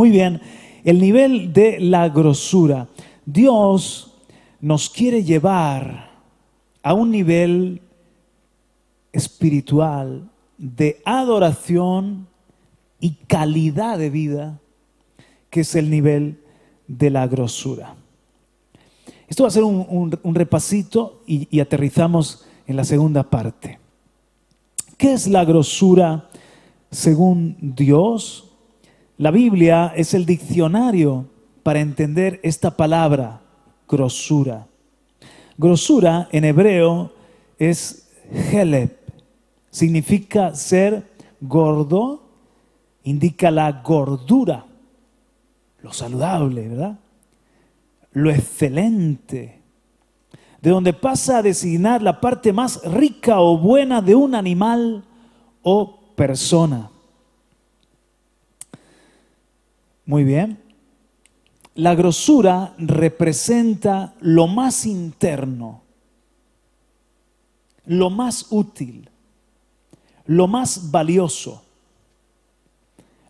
Muy bien, el nivel de la grosura. Dios nos quiere llevar a un nivel espiritual de adoración y calidad de vida, que es el nivel de la grosura. Esto va a ser un repasito y aterrizamos en la segunda parte. ¿Qué es la grosura según Dios? La Biblia es el diccionario para entender esta palabra, grosura. Grosura en hebreo es heleb, significa ser gordo, indica la gordura, lo saludable, ¿verdad? Lo excelente, de donde pasa a designar la parte más rica o buena de un animal o persona. Muy bien. La grosura representa lo más interno, lo más útil, lo más valioso,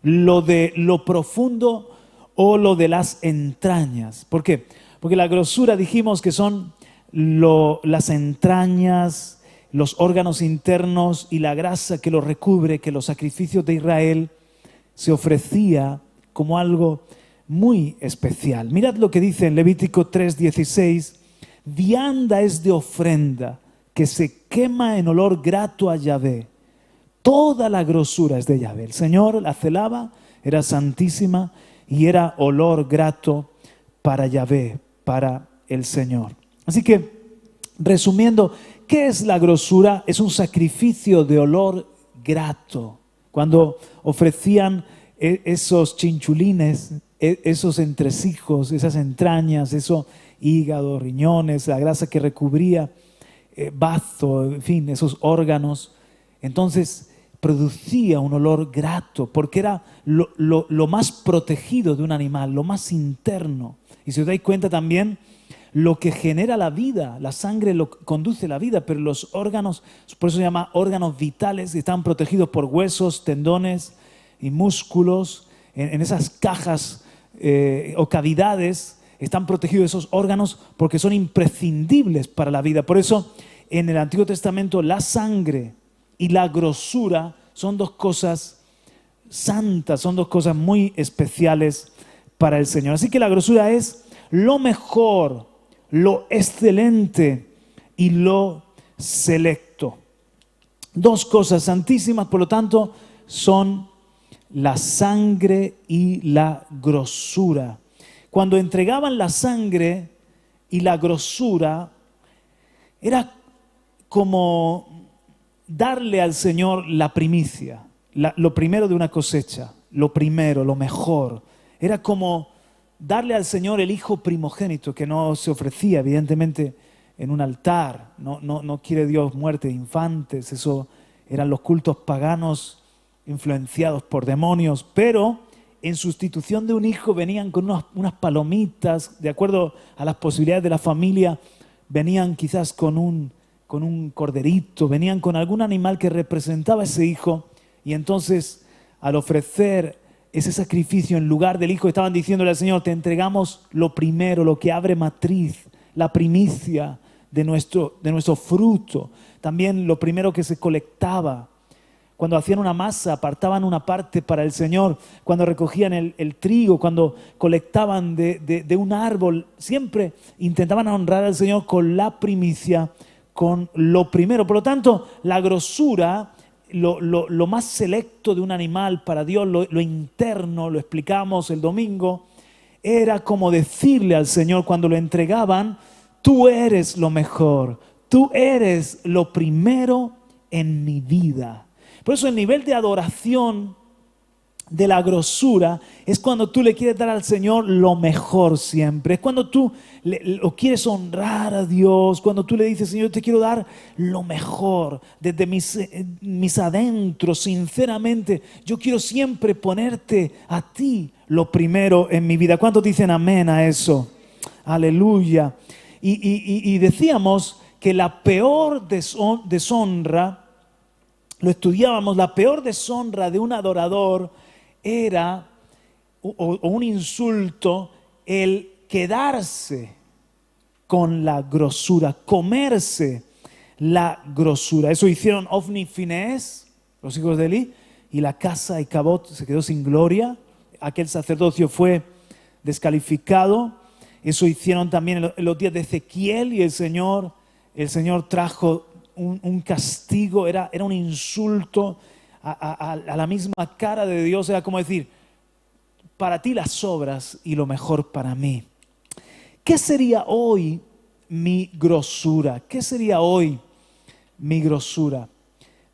lo de lo profundo o lo de las entrañas. ¿Por qué? Porque la grosura dijimos que son las entrañas, los órganos internos y la grasa que los recubre, que los sacrificios de Israel se ofrecía como algo muy especial. Mirad lo que dice en Levítico 3:16, vianda es de ofrenda que se quema en olor grato a Yahvé. Toda la grosura es de Yahvé. El Señor la celaba, era santísima y era olor grato para Yahvé, para el Señor. Así que, resumiendo, ¿qué es la grosura? Es un sacrificio de olor grato. Cuando ofrecían esos chinchulines, esos entresijos, esas entrañas, eso hígado, riñones, la grasa que recubría, bazo, en fin, esos órganos, entonces producía un olor grato, porque era lo más protegido de un animal, lo más interno. Y si os dais cuenta también, lo que genera la vida, la sangre lo conduce la vida, pero los órganos, por eso se llama órganos vitales, están protegidos por huesos, tendones y músculos. En esas cajas o cavidades están protegidos esos órganos porque son imprescindibles para la vida. Por eso en el Antiguo Testamento la sangre y la grosura son dos cosas santas, son dos cosas muy especiales para el Señor. Así que la grosura es lo mejor, lo excelente y lo selecto. Dos cosas santísimas, por lo tanto, son la sangre y la grosura. Cuando entregaban la sangre y la grosura, era como darle al Señor la primicia, lo primero de una cosecha, lo primero, lo mejor. Era como darle al Señor el hijo primogénito, que no se ofrecía evidentemente en un altar. No quiere Dios muerte de infantes, eso eran los cultos paganos influenciados por demonios, pero en sustitución de un hijo venían con unas palomitas, de acuerdo a las posibilidades de la familia, venían quizás con un corderito, venían con algún animal que representaba a ese hijo, y entonces al ofrecer ese sacrificio en lugar del hijo, estaban diciéndole al Señor, te entregamos lo primero, lo que abre matriz, la primicia de nuestro fruto, también lo primero que se colectaba. Cuando hacían una masa, apartaban una parte para el Señor. Cuando recogían el trigo, cuando colectaban de un árbol, siempre intentaban honrar al Señor con la primicia, con lo primero. Por lo tanto, la grosura, lo más selecto de un animal para Dios, lo interno, lo explicamos el domingo, era como decirle al Señor cuando lo entregaban, tú eres lo mejor, tú eres lo primero en mi vida. Por eso el nivel de adoración de la grosura es cuando tú le quieres dar al Señor lo mejor siempre. Es cuando tú lo quieres honrar a Dios, cuando tú le dices, Señor, te quiero dar lo mejor desde mis adentros, sinceramente. Yo quiero siempre ponerte a ti lo primero en mi vida. ¿Cuántos dicen amén a eso? Aleluya. Y decíamos que la peor deshonra, lo estudiábamos, la peor deshonra de un adorador era o un insulto el quedarse con la grosura, comerse la grosura. Eso hicieron Ofni y Finehés, los hijos de Elí, y la casa de Icabod se quedó sin gloria. Aquel sacerdocio fue descalificado. Eso hicieron también en los días de Ezequiel, y el Señor trajo un castigo, era un insulto a la misma cara de Dios. Era como decir, para ti las obras y lo mejor para mí. ¿Qué sería hoy mi grosura? ¿Qué sería hoy mi grosura?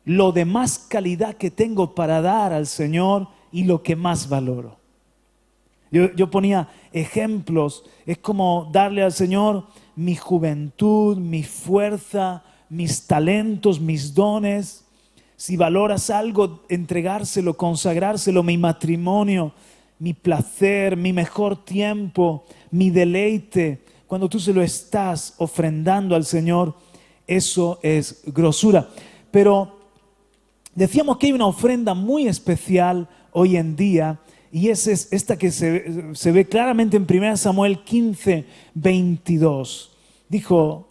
Lo de más calidad que tengo para dar al Señor y lo que más valoro. Yo ponía ejemplos. Es como darle al Señor mi juventud, mi fuerza, mis talentos, mis dones. Si valoras algo, entregárselo, consagrárselo, mi matrimonio, mi placer, mi mejor tiempo, mi deleite. Cuando tú se lo estás ofrendando al Señor, eso es grosura. Pero decíamos que hay una ofrenda muy especial hoy en día, y es esta que se ve claramente en 1 Samuel 15, 22. Dijo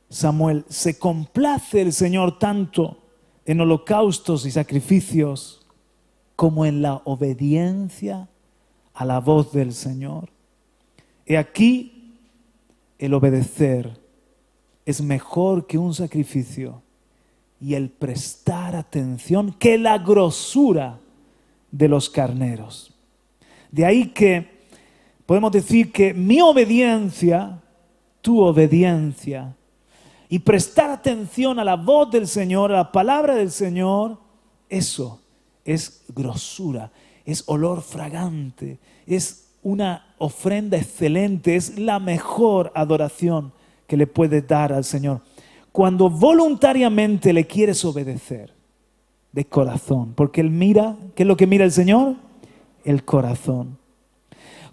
Samuel: se complace el Señor tanto en holocaustos y sacrificios como en la obediencia a la voz del Señor. He aquí, el obedecer es mejor que un sacrificio, y el prestar atención que la grosura de los carneros. De ahí que podemos decir que mi obediencia, tu obediencia, y prestar atención a la voz del Señor, a la palabra del Señor, eso es grosura, es olor fragante, es una ofrenda excelente, es la mejor adoración que le puedes dar al Señor. Cuando voluntariamente le quieres obedecer de corazón, porque Él mira, ¿qué es lo que mira el Señor? El corazón.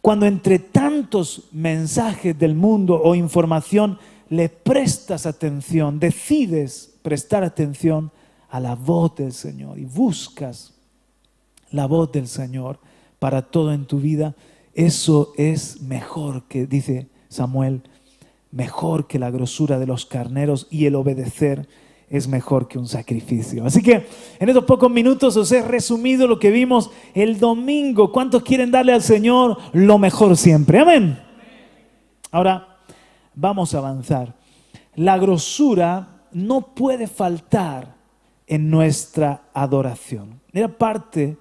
Cuando entre tantos mensajes del mundo o información le prestas atención, decides prestar atención a la voz del Señor y buscas la voz del Señor para todo en tu vida, eso es mejor que, dice Samuel, mejor que la grosura de los carneros, y el obedecer es mejor que un sacrificio. Así que en estos pocos minutos os he resumido lo que vimos el domingo. ¿Cuántos quieren darle al Señor lo mejor siempre? Amén. Ahora vamos a avanzar. La grosura no puede faltar en nuestra adoración. Era parte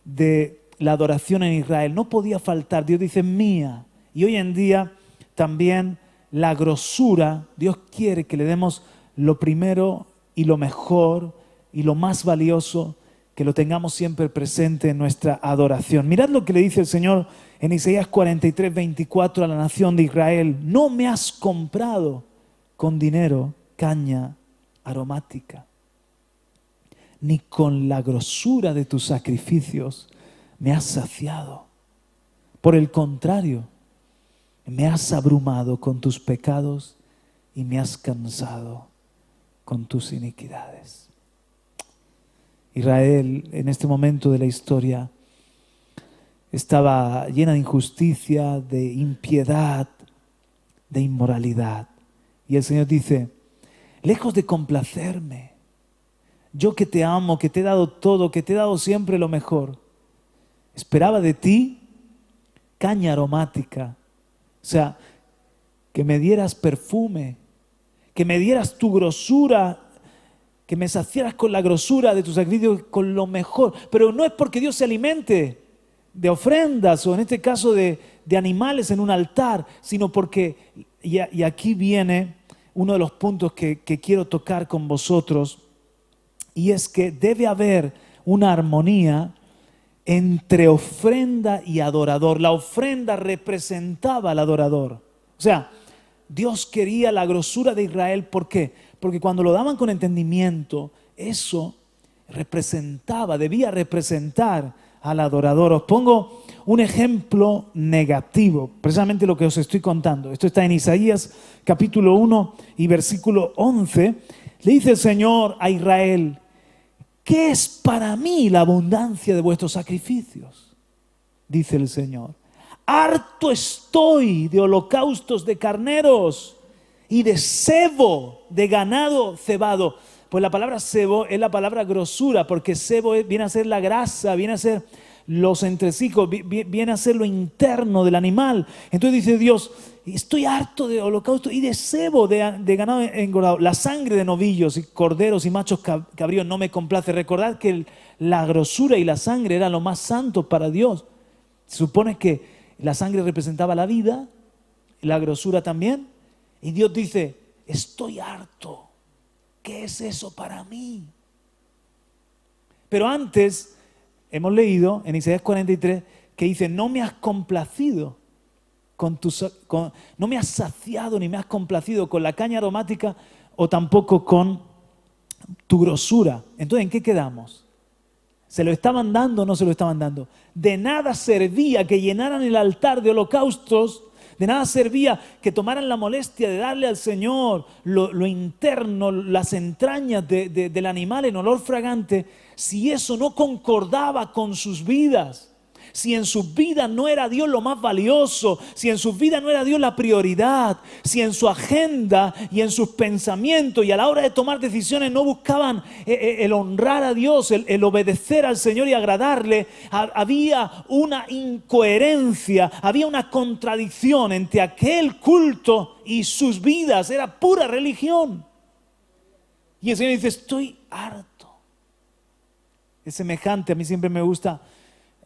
de la adoración en Israel. No podía faltar. Dios dice mía. Y hoy en día también la grosura, Dios quiere que le demos lo primero y lo mejor y lo más valioso, que lo tengamos siempre presente en nuestra adoración. Mirad lo que le dice el Señor en Isaías 43, 24 a la nación de Israel. No me has comprado con dinero, caña aromática, ni con la grosura de tus sacrificios me has saciado. Por el contrario, me has abrumado con tus pecados y me has cansado con tus iniquidades. Israel, en este momento de la historia, estaba llena de injusticia, de impiedad, de inmoralidad. Y el Señor dice: lejos de complacerme, yo que te amo, que te he dado todo, que te he dado siempre lo mejor, esperaba de ti caña aromática. O sea, que me dieras perfume, que me dieras tu grosura, que me saciaras con la grosura de tus sacrificios, con lo mejor. Pero no es porque Dios se alimente de ofrendas o en este caso de animales en un altar, sino porque, y aquí viene uno de los puntos que quiero tocar con vosotros, y es que debe haber una armonía entre ofrenda y adorador. La ofrenda representaba al adorador. O sea, Dios quería la grosura de Israel. ¿Por qué? Porque cuando lo daban con entendimiento, eso debía representar al adorador. Os pongo un ejemplo negativo, precisamente lo que os estoy contando. Esto está en Isaías capítulo 1 y versículo 11. Le dice el Señor a Israel: ¿qué es para mí la abundancia de vuestros sacrificios? dice el Señor. Harto estoy de holocaustos de carneros y de sebo de ganado cebado. Pues la palabra sebo es la palabra grosura, porque sebo viene a ser la grasa, viene a ser los entresijos, viene a ser lo interno del animal. Entonces dice Dios, estoy harto de holocausto y de sebo de ganado engordado. La sangre de novillos y corderos y machos cabríos no me complace. Recordad que la grosura y la sangre era lo más santo para Dios. Se supone que la sangre representaba la vida, la grosura también. Y Dios dice, estoy harto. ¿Qué es eso para mí? Pero antes hemos leído en Isaías 43 que dice, no me has complacido no me has saciado ni me has complacido con la caña aromática o tampoco con tu grosura. Entonces, ¿en qué quedamos? ¿Se lo estaban dando o no se lo estaban dando? De nada servía que llenaran el altar de holocaustos, de nada servía que tomaran la molestia de darle al Señor lo interno, las entrañas del animal en olor fragante, si eso no concordaba con sus vidas. Si en sus vidas no era Dios lo más valioso, si en sus vidas no era Dios la prioridad, si en su agenda y en sus pensamientos y a la hora de tomar decisiones no buscaban el honrar a Dios, el obedecer al Señor y agradarle, había una incoherencia, había una contradicción entre aquel culto y sus vidas, era pura religión. Y el Señor dice, estoy harto. Es semejante, a mí siempre me gusta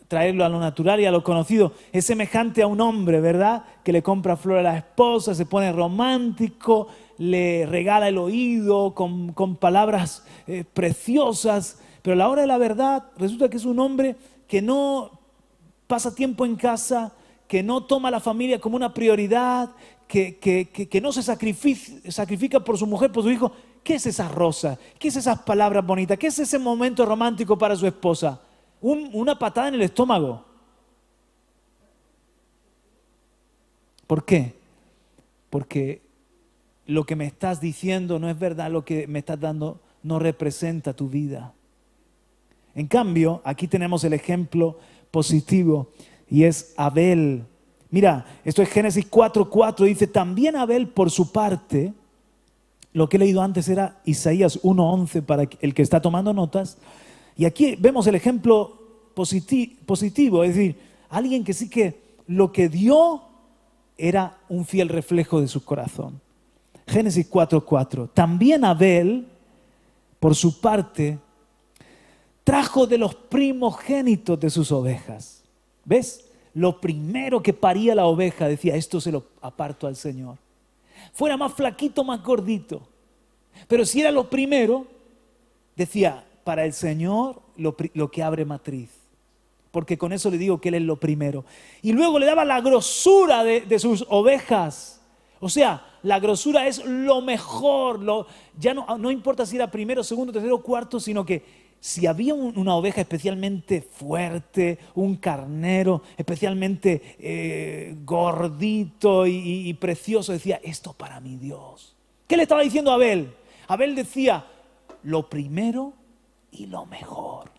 traerlo a lo natural y a lo conocido. Es semejante a un hombre, ¿verdad? Que le compra flor a la esposa, se pone romántico, le regala el oído con palabras preciosas, pero a la hora de la verdad resulta que es un hombre que no pasa tiempo en casa, que no toma a la familia como una prioridad, que no se sacrifica por su mujer, por su hijo. ¿Qué es esa rosa? ¿Qué es esas palabras bonitas? ¿Qué es ese momento romántico para su esposa? Una patada en el estómago. ¿Por qué? Porque lo que me estás diciendo no es verdad, lo que me estás dando no representa tu vida. En cambio, aquí tenemos el ejemplo positivo y es Abel. Mira, esto es Génesis 4:4, dice, también Abel por su parte, lo que he leído antes era Isaías 1:11 para el que está tomando notas. Y aquí vemos el ejemplo positivo, es decir, alguien que sí que lo que dio era un fiel reflejo de su corazón. Génesis 4:4. También Abel, por su parte, trajo de los primogénitos de sus ovejas. ¿Ves? Lo primero que paría la oveja, decía, esto se lo aparto al Señor. Fuera más flaquito, más gordito. Pero si era lo primero, decía, para el Señor lo que abre matriz. Porque con eso le digo que Él es lo primero. Y luego le daba la grosura de sus ovejas. O sea, la grosura es lo mejor. Ya no importa si era primero, segundo, tercero, cuarto, sino que si había una oveja especialmente fuerte, un carnero especialmente gordito y precioso, decía, esto para mi Dios. ¿Qué le estaba diciendo a Abel? Abel decía, lo primero y lo mejor,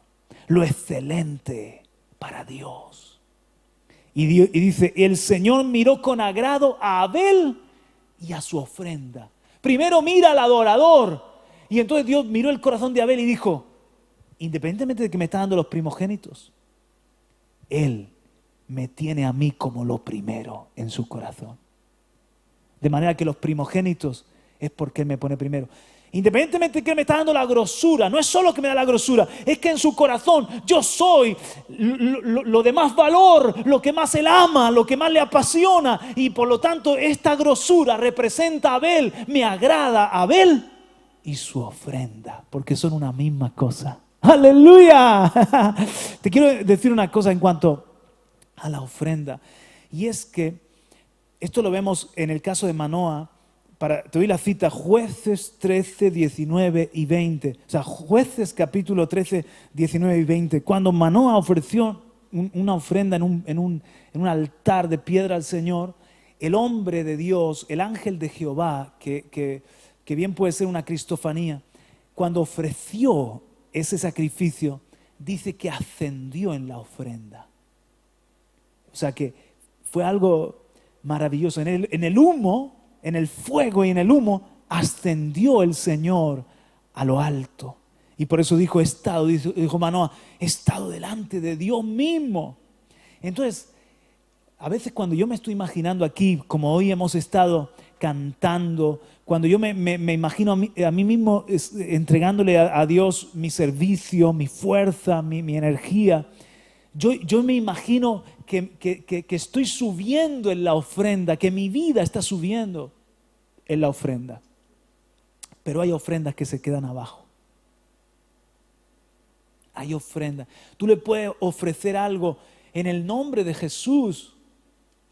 lo excelente para Dios. Y dice, el Señor miró con agrado a Abel y a su ofrenda. Primero mira al adorador. Y entonces Dios miró el corazón de Abel y dijo, independientemente de que me está dando los primogénitos, Él me tiene a mí como lo primero en su corazón. De manera que los primogénitos es porque Él me pone primero. Independientemente de que me está dando la grosura, no es solo que me da la grosura, es que en su corazón yo soy lo de más valor, lo que más Él ama, lo que más le apasiona. Y por lo tanto esta grosura representa a Abel, me agrada a Abel y su ofrenda, porque son una misma cosa. ¡Aleluya! Te quiero decir una cosa en cuanto a la ofrenda, y es que esto lo vemos en el caso de Manoah. Te doy la cita, Jueces 13, 19 y 20. O sea, Jueces capítulo 13, 19 y 20. Cuando Manoah ofreció una ofrenda en un altar de piedra al Señor, el hombre de Dios, el ángel de Jehová, que bien puede ser una cristofanía, cuando ofreció ese sacrificio, dice que ascendió en la ofrenda. O sea que fue algo maravilloso. En el humo, en el fuego y en el humo, ascendió el Señor a lo alto. Y por eso dijo Manoah, he estado delante de Dios mismo. Entonces, a veces cuando yo me estoy imaginando aquí, como hoy hemos estado cantando, cuando yo me imagino a mí mismo entregándole a Dios mi servicio, mi fuerza, mi energía, yo me imagino que estoy subiendo en la ofrenda, que mi vida está subiendo en la ofrenda. Pero hay ofrendas que se quedan abajo. Hay ofrendas. Tú le puedes ofrecer algo en el nombre de Jesús.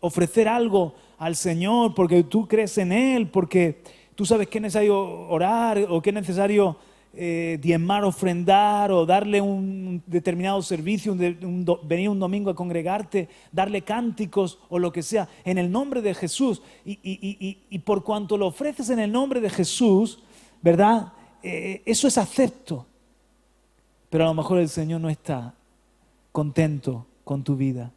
Ofrecer algo al Señor porque tú crees en Él, porque tú sabes que es necesario orar o que es necesario diezmar, ofrendar o darle un determinado servicio, venir un domingo a congregarte, darle cánticos o lo que sea, en el nombre de Jesús. Y por cuanto lo ofreces en el nombre de Jesús, ¿verdad? Eso es acepto. Pero a lo mejor el Señor no está contento con tu vida.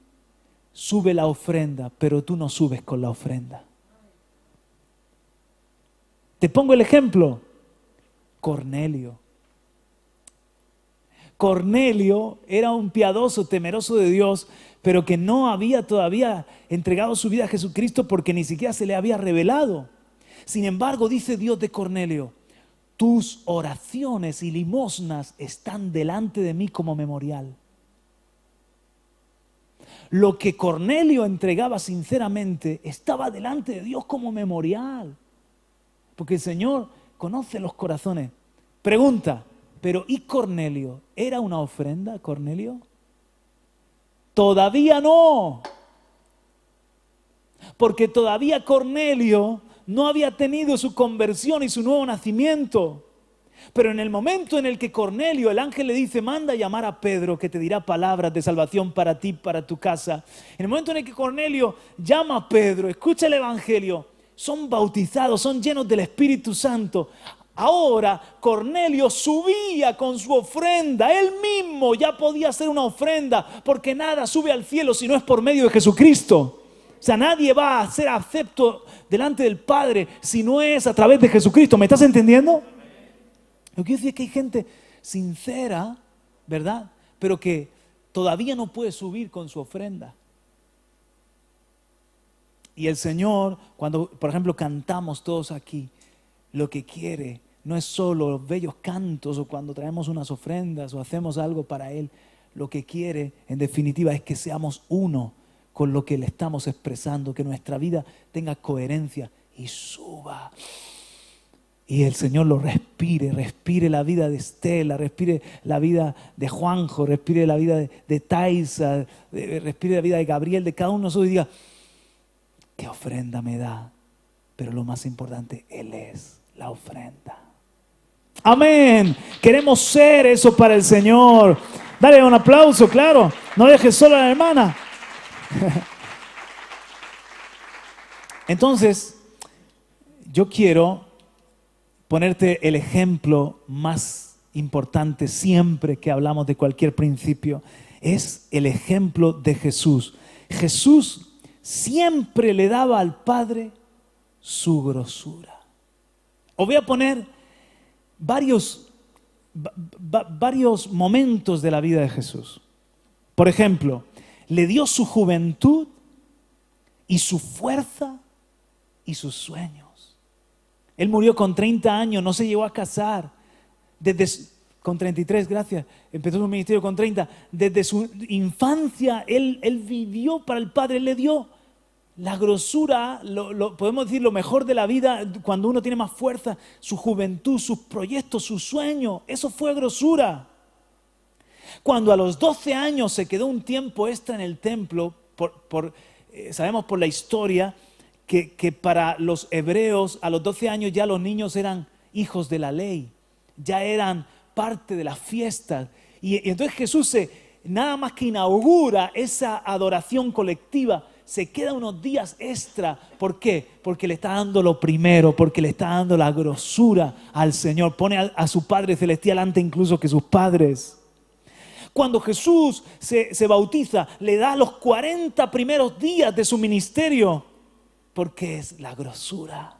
Sube la ofrenda, pero tú no subes con la ofrenda. Te pongo el ejemplo. Cornelio. Cornelio era un piadoso, temeroso de Dios, pero que no había todavía entregado su vida a Jesucristo porque ni siquiera se le había revelado. Sin embargo, dice Dios de Cornelio, tus oraciones y limosnas están delante de mí como memorial. Lo que Cornelio entregaba sinceramente estaba delante de Dios como memorial. Porque el Señor conoce los corazones. Pregunta, ¿pero y Cornelio? ¿Era una ofrenda, Cornelio? Todavía no. Porque todavía Cornelio no había tenido su conversión y su nuevo nacimiento. Pero en el momento en el que Cornelio, el ángel le dice, manda a llamar a Pedro que te dirá palabras de salvación para ti, para tu casa. En el momento en el que Cornelio llama a Pedro, escucha el evangelio, son bautizados, son llenos del Espíritu Santo. Ahora Cornelio subía con su ofrenda, él mismo ya podía hacer una ofrenda, porque nada sube al cielo si no es por medio de Jesucristo. O sea, nadie va a ser acepto delante del Padre si no es a través de Jesucristo. ¿Me estás entendiendo? Lo que quiero decir es que hay gente sincera, ¿verdad? Pero que todavía no puede subir con su ofrenda. Y el Señor, cuando por ejemplo cantamos todos aquí, lo que quiere no es solo los bellos cantos o cuando traemos unas ofrendas o hacemos algo para Él. Lo que quiere en definitiva es que seamos uno con lo que le estamos expresando, que nuestra vida tenga coherencia y suba. Y el Señor lo respire la vida de Estela, respire la vida de Juanjo, respire la vida de Taisa, respire la vida de Gabriel, de cada uno de nosotros y diga, ¿qué ofrenda me da? Pero lo más importante, Él es la ofrenda. Amén. Queremos ser eso para el Señor. Dale un aplauso, claro. No dejes sola a la hermana. Entonces, yo quiero ponerte el ejemplo más importante siempre que hablamos de cualquier principio. Es el ejemplo de Jesús. Jesús siempre le daba al Padre su grosura. Os voy a poner varios momentos de la vida de Jesús. Por ejemplo, le dio su juventud y su fuerza y sus sueños. Él murió con 30 años, no se llegó a casar. Con 33, gracias, empezó su ministerio con 30. Desde su infancia, él vivió para el Padre, él le dio la grosura, podemos decir lo mejor de la vida, cuando uno tiene más fuerza, su juventud, sus proyectos, sus sueños, eso fue grosura. Cuando a los 12 años se quedó un tiempo extra en el templo, sabemos por la historia que para los hebreos a los 12 años ya los niños eran hijos de la ley, ya eran parte de las fiestas. Y entonces Jesús nada más que inaugura esa adoración colectiva, se queda unos días extra. ¿Por qué? Porque le está dando lo primero, porque le está dando la grosura al Señor. Pone a su Padre Celestial antes incluso que sus padres. Cuando Jesús se bautiza, le da los 40 primeros días de su ministerio, porque es la grosura,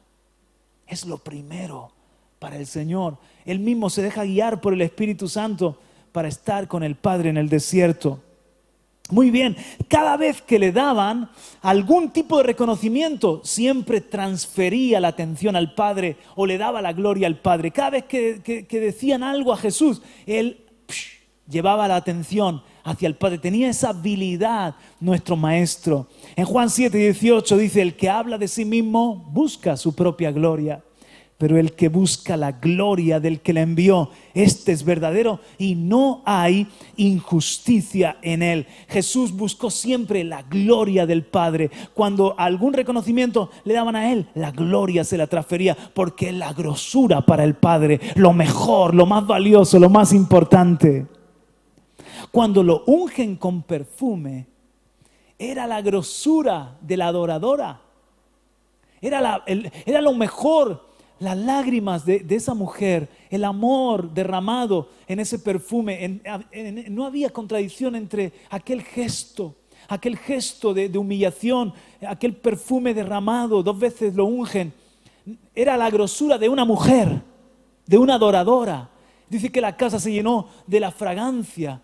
es lo primero para el Señor. Él mismo se deja guiar por el Espíritu Santo para estar con el Padre en el desierto. Muy bien, cada vez que le daban algún tipo de reconocimiento, siempre transfería la atención al Padre o le daba la gloria al Padre. Cada vez que decían algo a Jesús, él llevaba la atención hacia el Padre. Tenía esa habilidad nuestro Maestro. En Juan 7:18 dice, el que habla de sí mismo busca su propia gloria. Pero el que busca la gloria del que le envió, este es verdadero y no hay injusticia en él. Jesús buscó siempre la gloria del Padre. Cuando algún reconocimiento le daban a él, la gloria se la transfería, porque es la grosura para el Padre, lo mejor, lo más valioso, lo más importante. Cuando lo ungen con perfume, era la grosura de la adoradora. Era lo mejor. Las lágrimas de esa mujer, el amor derramado en ese perfume, no había contradicción entre aquel gesto de humillación, aquel perfume derramado, 2 veces lo ungen. Era la grosura de una mujer, de una adoradora. Dice que la casa se llenó de la fragancia.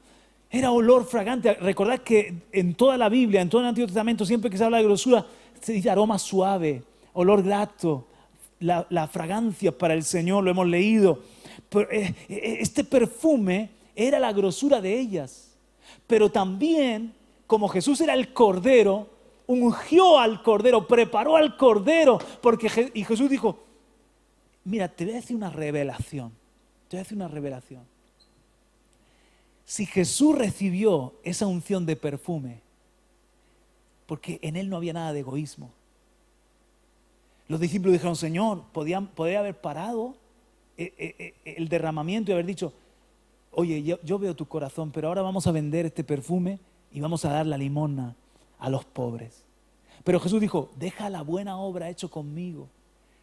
Era olor fragante. Recordad que en toda la Biblia, en todo el Antiguo Testamento, siempre que se habla de grosura, se dice aroma suave, olor grato. La fragancia para el Señor, lo hemos leído. Pero este perfume era la grosura de ellas. Pero también, como Jesús era el Cordero, ungió al Cordero, preparó al Cordero. Y Jesús dijo, mira, te voy a decir una revelación. Si Jesús recibió esa unción de perfume, porque en él no había nada de egoísmo. Los discípulos dijeron, Señor, podría haber parado el derramamiento y haber dicho, oye, yo veo tu corazón, pero ahora vamos a vender este perfume y vamos a dar la limosna a los pobres. Pero Jesús dijo, deja la buena obra hecha conmigo.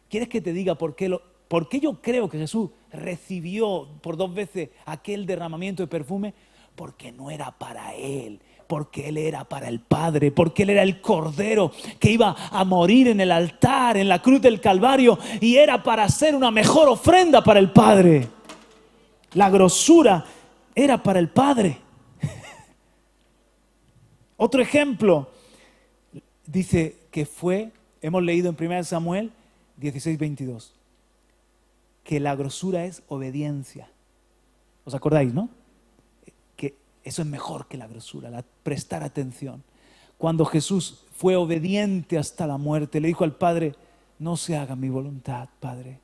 ¿Quieres que te diga por qué yo creo que Jesús recibió por 2 veces aquel derramamiento de perfume? Porque no era para él, porque él era para el Padre, porque él era el Cordero que iba a morir en el altar, en la cruz del Calvario, y era para hacer una mejor ofrenda para el Padre. La grosura era para el Padre. Otro ejemplo, dice que hemos leído en 1 Samuel 16:22, que la grosura es obediencia. ¿Os acordáis, no? Eso es mejor que la grosura, prestar atención. Cuando Jesús fue obediente hasta la muerte, le dijo al Padre, no se haga mi voluntad, Padre,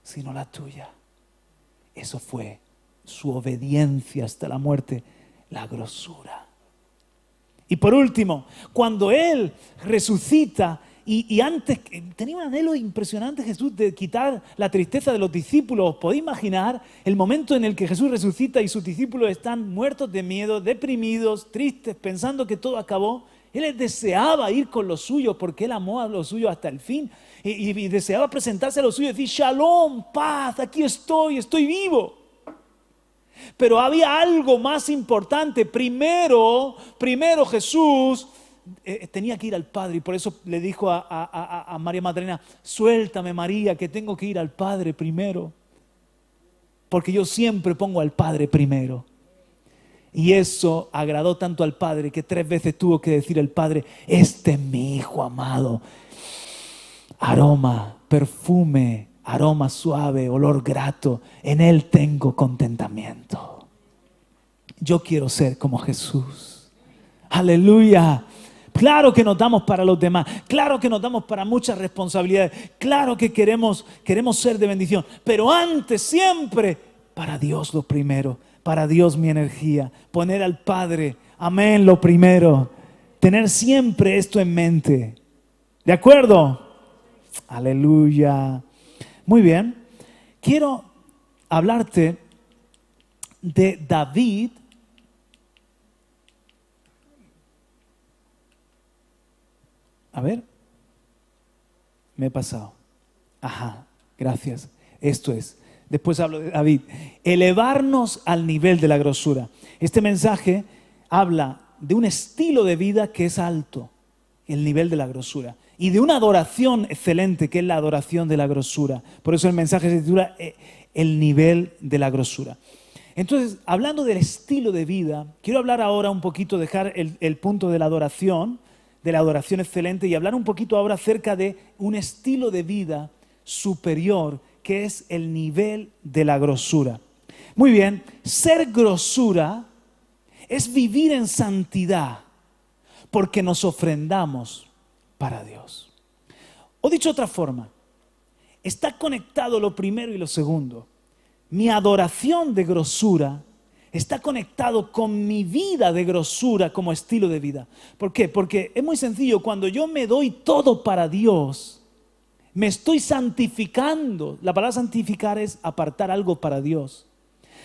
sino la tuya. Eso fue su obediencia hasta la muerte, la grosura. Y por último, cuando Él resucita, y antes tenía un anhelo impresionante Jesús de quitar la tristeza de los discípulos. ¿Podéis imaginar el momento en el que Jesús resucita y sus discípulos están muertos de miedo, deprimidos, tristes, pensando que todo acabó? Él deseaba ir con los suyos porque Él amó a los suyos hasta el fin y deseaba presentarse a los suyos y decir, Shalom, paz, aquí estoy vivo. Pero había algo más importante. Primero Jesús tenía que ir al Padre, y por eso le dijo a María Magdalena, suéltame María, que tengo que ir al Padre primero, porque yo siempre pongo al Padre primero. Y eso agradó tanto al Padre que 3 veces tuvo que decir el Padre, este es mi Hijo amado. Aroma, perfume, aroma suave, olor grato, en Él tengo contentamiento. Yo quiero ser como Jesús. Aleluya. Claro que nos damos para los demás, claro que nos damos para muchas responsabilidades, claro que queremos ser de bendición, pero antes siempre para Dios lo primero, para Dios mi energía, poner al Padre, amén, lo primero, tener siempre esto en mente. ¿De acuerdo? Aleluya. Muy bien, quiero hablarte de David. A ver, me he pasado. Ajá, gracias. Esto es después hablo de David. Elevarnos al nivel de la grosura. Este mensaje habla de un estilo de vida que es alto, el nivel de la grosura, y de una adoración excelente que es la adoración de la grosura. Por eso el mensaje se titula El nivel de la grosura. Entonces, hablando del estilo de vida, quiero hablar ahora un poquito, dejar el punto de la adoración excelente, y hablar un poquito ahora acerca de un estilo de vida superior que es el nivel de la grosura. Muy bien, ser grosura es vivir en santidad porque nos ofrendamos para Dios. O dicho de otra forma, está conectado lo primero y lo segundo. Mi adoración de grosura está conectado con mi vida de grosura como estilo de vida. ¿Por qué? Porque es muy sencillo. Cuando yo me doy todo para Dios, me estoy santificando. La palabra santificar es apartar algo para Dios.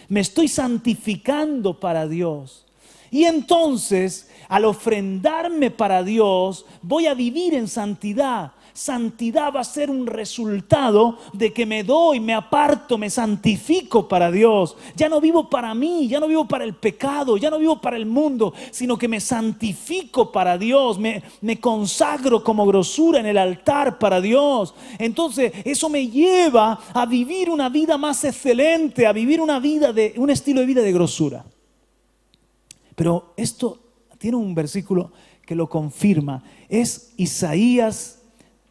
Me estoy santificando para Dios. Y entonces, al ofrendarme para Dios, voy a vivir en santidad. Santidad va a ser un resultado de que me doy, me aparto, me santifico para Dios. Ya no vivo para mí, ya no vivo para el pecado, ya no vivo para el mundo, sino que me santifico para Dios, me consagro como grosura en el altar para Dios. Entonces eso me lleva a vivir una vida más excelente, a vivir una vida un estilo de vida de grosura. Pero esto tiene un versículo que lo confirma. Es Isaías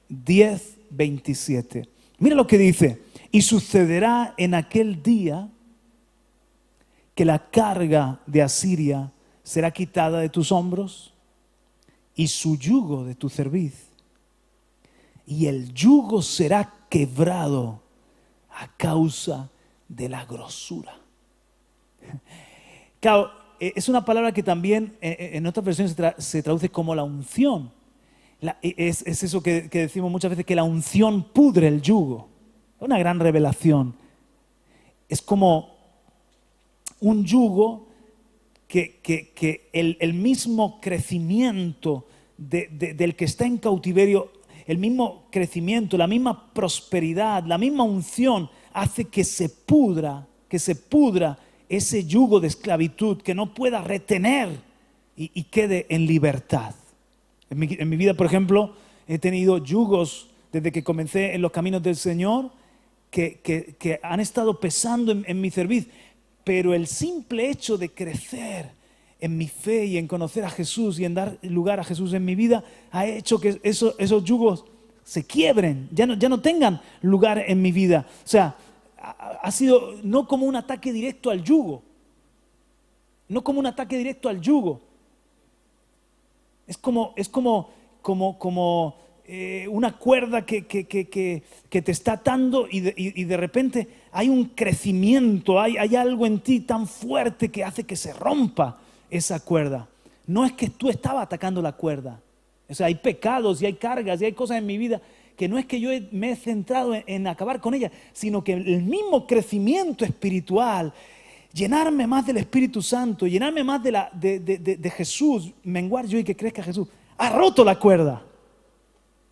10:27. Mira lo que dice: y sucederá en aquel día que la carga de Asiria será quitada de tus hombros y su yugo de tu cerviz, y el yugo será quebrado a causa de la grosura. Claro, es una palabra que también en otras versiones se traduce como la unción. Es eso que decimos muchas veces, que la unción pudre el yugo. Es una gran revelación. Es como un yugo que el mismo crecimiento del que está en cautiverio, el mismo crecimiento, la misma prosperidad, la misma unción hace que se pudra ese yugo de esclavitud, que no pueda retener y quede en libertad. En mi vida, por ejemplo, he tenido yugos desde que comencé en los caminos del Señor que han estado pesando en mi cerviz, pero el simple hecho de crecer en mi fe y en conocer a Jesús y en dar lugar a Jesús en mi vida ha hecho que esos yugos se quiebren, ya no tengan lugar en mi vida. O sea, ha sido no como un ataque directo al yugo, es como una cuerda que te está atando y de repente hay un crecimiento, hay algo en ti tan fuerte que hace que se rompa esa cuerda. No es que tú estabas atacando la cuerda. O sea, hay pecados y hay cargas y hay cosas en mi vida que no es que yo me he centrado en acabar con ellas, sino que el mismo crecimiento espiritual, llenarme más del Espíritu Santo, llenarme más de Jesús, menguar yo y que crezca Jesús, ha roto la cuerda.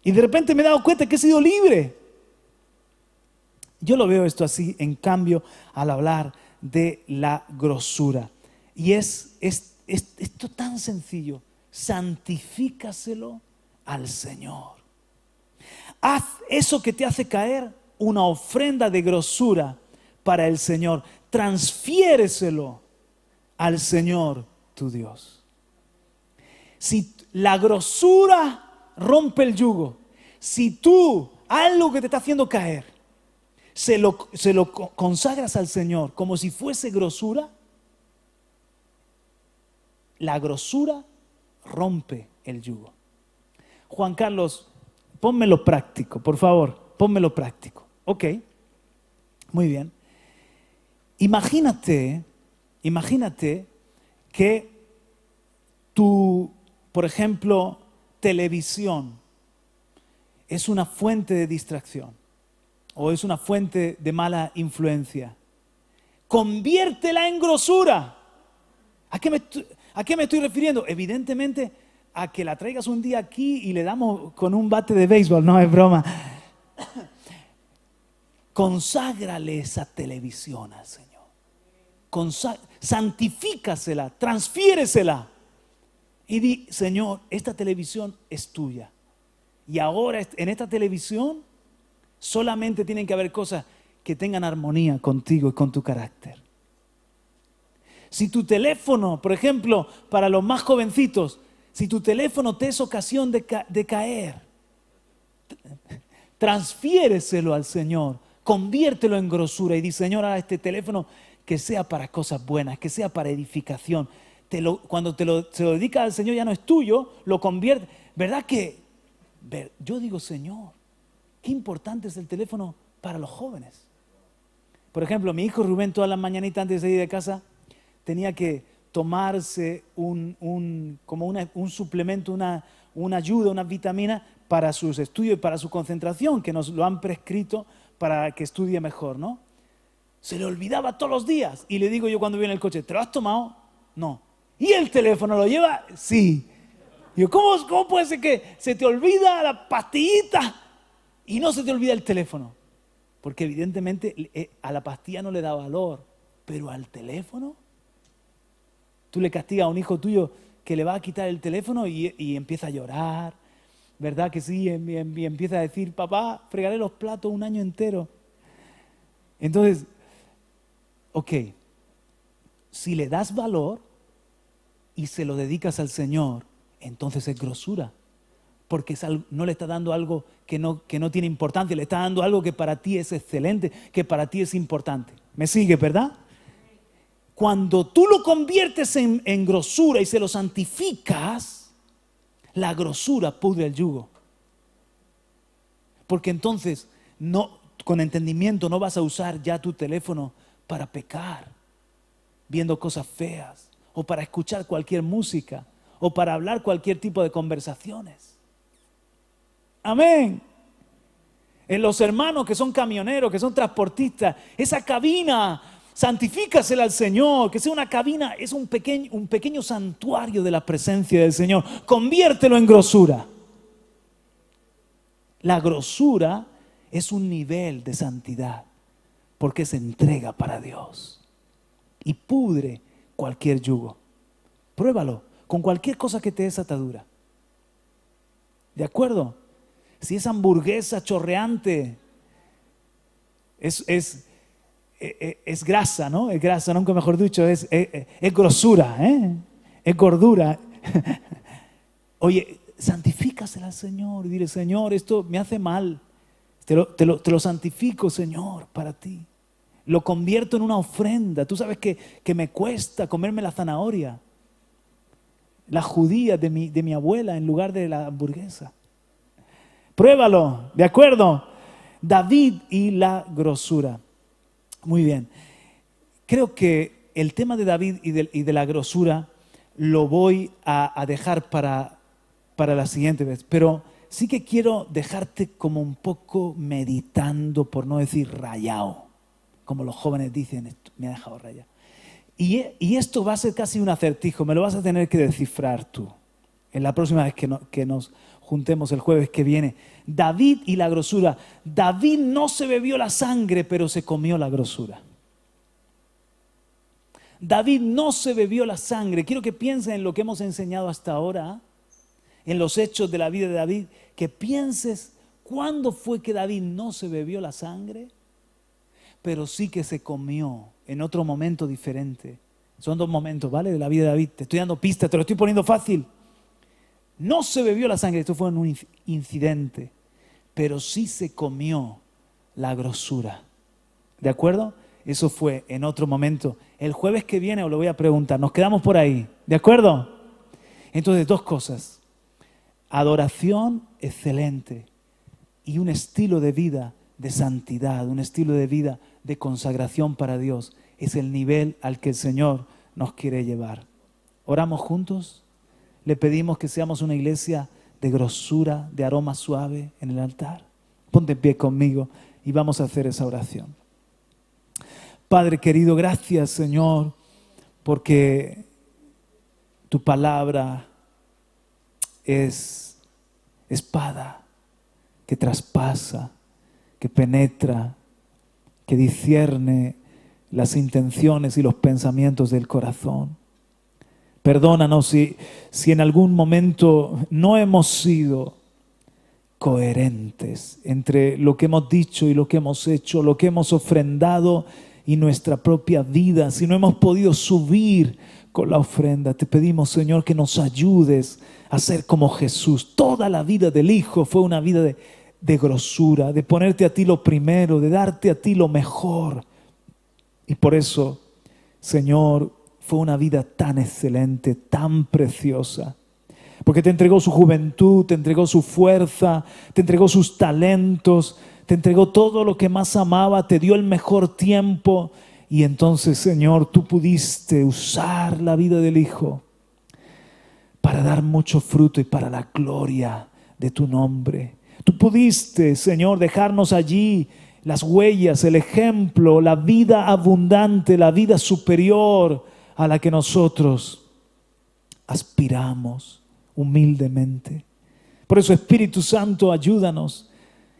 Y de repente me he dado cuenta que he sido libre. Yo lo veo esto así, en cambio, al hablar de la grosura. Y es esto tan sencillo: santifícaselo al Señor. Haz eso que te hace caer, una ofrenda de grosura para el Señor. Transfiéreselo al Señor tu Dios. Si la grosura rompe el yugo, si tú algo que te está haciendo caer se lo consagras al Señor como si fuese grosura, la grosura rompe el yugo. Juan Carlos, pónmelo práctico, por favor, pónmelo práctico. Ok, muy bien. Imagínate que tu, por ejemplo, televisión es una fuente de distracción o es una fuente de mala influencia. Conviértela en grosura. ¿A qué me estoy refiriendo? Evidentemente a que la traigas un día aquí y le damos con un bate de béisbol. No, es broma. Conságrale esa televisión al Señor. Santifícasela, transfiéresela. Y di, Señor, esta televisión es tuya. Y ahora en esta televisión solamente tienen que haber cosas que tengan armonía contigo y con tu carácter. Si tu teléfono, por ejemplo, para los más jovencitos, si tu teléfono te es ocasión de caer, transfiéreselo al Señor, conviértelo en grosura y di, Señor, a este teléfono que sea para cosas buenas, que sea para edificación. Cuando se lo dedicas al Señor ya no es tuyo, lo convierte. ¿Verdad que? Yo digo, Señor, qué importante es el teléfono para los jóvenes. Por ejemplo, mi hijo Rubén todas las mañanitas antes de ir de casa tenía que tomarse un suplemento, una ayuda, una vitamina para sus estudios y para su concentración, que nos lo han prescrito para que estudie mejor, ¿no? Se le olvidaba todos los días. Y le digo yo cuando viene el coche, ¿te lo has tomado? No. ¿Y el teléfono lo lleva? Sí. Digo, ¿cómo puede ser que se te olvida la pastillita y no se te olvida el teléfono? Porque evidentemente a la pastilla no le da valor, pero al teléfono. Tú le castigas a un hijo tuyo que le va a quitar el teléfono y empieza a llorar, ¿verdad que sí? Y empieza a decir, papá, fregaré los platos un año entero. Entonces, ok, si le das valor y se lo dedicas al Señor, entonces es grosura. Porque no le está dando algo que no tiene importancia, le está dando algo que para ti es excelente, que para ti es importante. ¿Me sigue, verdad? Cuando tú lo conviertes en grosura y se lo santificas, la grosura pudre el yugo. Porque entonces, con entendimiento, no vas a usar ya tu teléfono para pecar, viendo cosas feas, o para escuchar cualquier música, o para hablar cualquier tipo de conversaciones. Amén. En los hermanos que son camioneros, que son transportistas, esa cabina, santifícasela al Señor, que sea una cabina, es un pequeño santuario de la presencia del Señor. Conviértelo en grosura. La grosura es un nivel de santidad, porque se entrega para Dios y pudre cualquier yugo. Pruébalo con cualquier cosa que te des atadura. ¿De acuerdo? Si esa hamburguesa chorreante es grasa, ¿no? Es grasa, nunca mejor dicho, es grosura, es gordura. Oye, santifícasela al Señor y dile, Señor, esto me hace mal. Te lo santifico, Señor, para ti. Lo convierto en una ofrenda. Tú sabes que me cuesta comerme la zanahoria, la judía de mi abuela en lugar de la hamburguesa. Pruébalo, ¿de acuerdo? David y la grosura. Muy bien. Creo que el tema de David y de la grosura lo voy a dejar para la siguiente vez. Pero sí que quiero dejarte como un poco meditando, por no decir rayado. Como los jóvenes dicen, me ha dejado rayado. Y esto va a ser casi un acertijo, me lo vas a tener que descifrar tú. En la próxima vez que nos juntemos el jueves que viene. David y la grosura. David no se bebió la sangre, pero se comió la grosura. David no se bebió la sangre. Quiero que piensen en lo que hemos enseñado hasta ahora, en los hechos de la vida de David, que pienses cuándo fue que David no se bebió la sangre, pero sí que se comió en otro momento diferente. Son dos momentos, ¿vale? De la vida de David. Te estoy dando pistas, te lo estoy poniendo fácil. No se bebió la sangre, esto fue un incidente, pero sí se comió la grosura. ¿De acuerdo? Eso fue en otro momento. El jueves que viene os lo voy a preguntar, nos quedamos por ahí. ¿De acuerdo? Entonces, dos cosas. Adoración excelente y un estilo de vida de santidad, un estilo de vida de consagración para Dios. Es el nivel al que el Señor nos quiere llevar. ¿Oramos juntos? Le pedimos que seamos una iglesia de grosura, de aroma suave en el altar. Ponte en pie conmigo y vamos a hacer esa oración. Padre querido, gracias Señor, porque tu palabra es espada que traspasa, que penetra que discierne las intenciones y los pensamientos del corazón. Perdónanos si en algún momento no hemos sido coherentes entre lo que hemos dicho y lo que hemos hecho, lo que hemos ofrendado y nuestra propia vida. Si no hemos podido subir con la ofrenda, te pedimos, Señor, que nos ayudes a ser como Jesús. Toda la vida del Hijo fue una vida de grosura, de ponerte a ti lo primero, de darte a ti lo mejor. Y por eso, Señor, fue una vida tan excelente, tan preciosa. Porque te entregó su juventud, te entregó su fuerza, te entregó sus talentos, te entregó todo lo que más amaba, te dio el mejor tiempo. Y entonces, Señor, tú pudiste usar la vida del Hijo para dar mucho fruto y para la gloria de tu nombre. Tú pudiste, Señor, dejarnos allí las huellas, el ejemplo, la vida abundante, la vida superior a la que nosotros aspiramos humildemente. Por eso, Espíritu Santo, ayúdanos.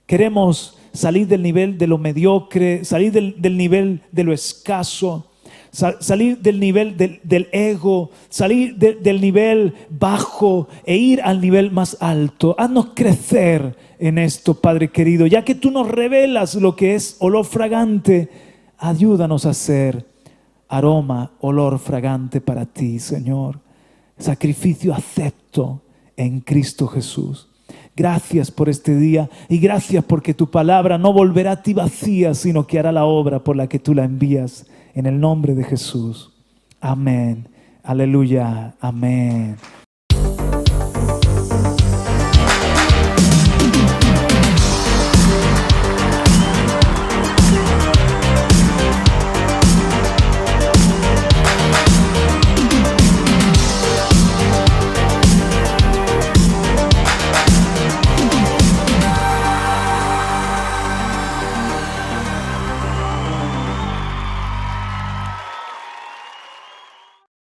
Queremos salir del nivel de lo mediocre, salir del nivel de lo escaso, salir del nivel del ego, salir del nivel bajo e ir al nivel más alto. Haznos crecer en esto, Padre querido. Ya que tú nos revelas lo que es olor fragante, ayúdanos a ser aroma, olor fragante para ti, Señor. Sacrificio acepto en Cristo Jesús. Gracias por este día y gracias porque tu palabra no volverá a ti vacía, sino que hará la obra por la que tú la envías. En el nombre de Jesús. Amén. Aleluya. Amén.